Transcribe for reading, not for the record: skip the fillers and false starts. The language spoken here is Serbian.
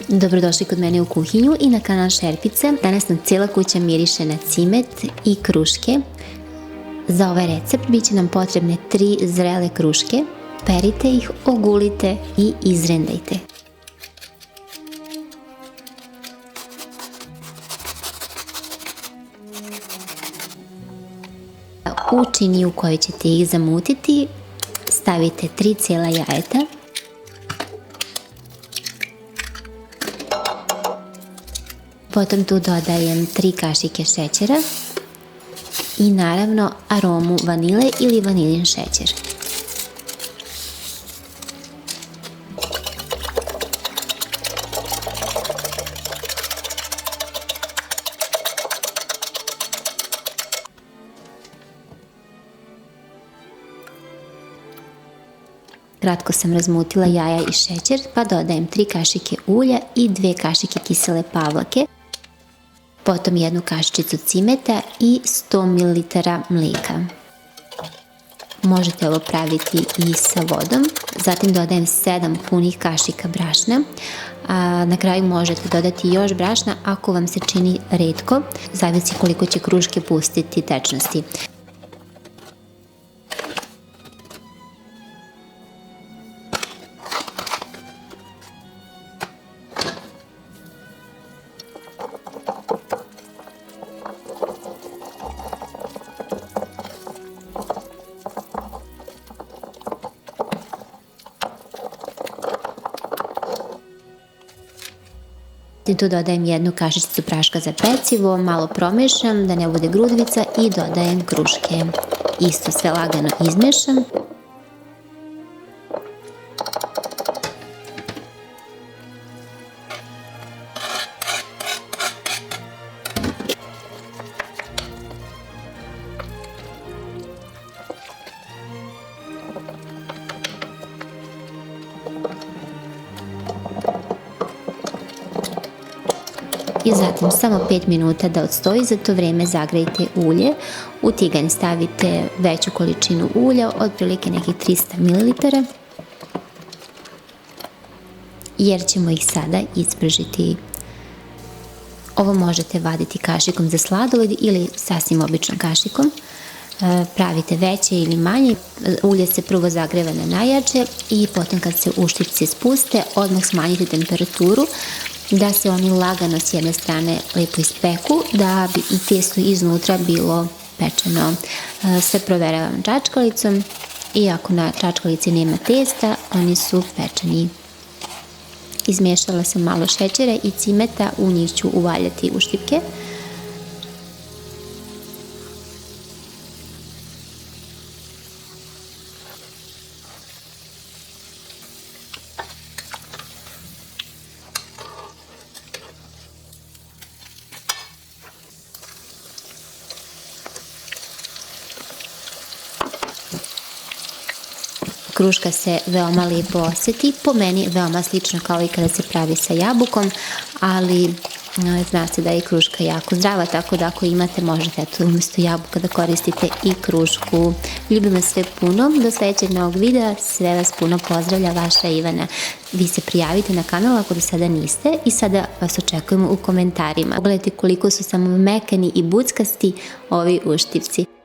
Dobrodošli kod mene u kuhinju i na kanal Šerpice. Danas nam cijela kuća miriše na cimet i kruške. Za ovaj recept bit će nam potrebne 3 zrele kruške. Perite ih, ogulite i izrendajte. U činiju u kojoj ćete ih zamutiti stavite 3 cijela jajeta, potom tu dodajem 3 kašike šećera i naravno aromu vanile ili vaniljin šećer. Kratko sam razmutila jaja i šećer, pa dodajem 3 kašike ulja i 2 kašike kisele pavlake, potom 1 kašičicu cimeta i 100 ml mlijeka. Možete ovo praviti i sa vodom. Zatim dodajem 7 punih kašika brašna. Na kraju možete dodati još brašna ako vam se čini retko, zavisi koliko će kruške pustiti tečnosti. Tu dodajem 1 kašičicu praška za pecivo, malo promešam da ne bude grudvica i dodajem kruške. Isto sve lagano izmešam. I zatim samo 5 minuta da odstoji, za to vrijeme zagrejte ulje. U tiganj stavite veću količinu ulja, otprilike nekih 300 ml, jer ćemo ih sada ispržiti. Ovo možete vaditi kašikom za sladoled ili sasvim običnom kašikom. Pravite veće ili manje. Ulje se prvo zagreva na najjače i potom kad se uštipci spuste, odmah smanjite temperaturu da se oni lagano s jedne strane lijepo ispeku, da bi i tijesto iznutra bilo pečeno. Sve proveravam čačkalicom i ako na čačkalici nema testa, oni su pečeni. Izmiješala sam malo šećera i cimeta, u njih ću uvaljati uštipke. Kruška se veoma lijepo osjeti, po meni veoma slično kao i kada se pravi sa jabukom, ali zna se da je kruška jako zdrava, tako da ako imate možete umjesto jabuka da koristite i krušku. Ljubim vas sve puno, do sljedećeg novog videa, sve vas puno pozdravlja, vaša Ivana. Vi se prijavite na kanal ako do sada niste i sada vas očekujemo u komentarima. Pogledajte koliko su samo mekani i buckasti ovi uštipci.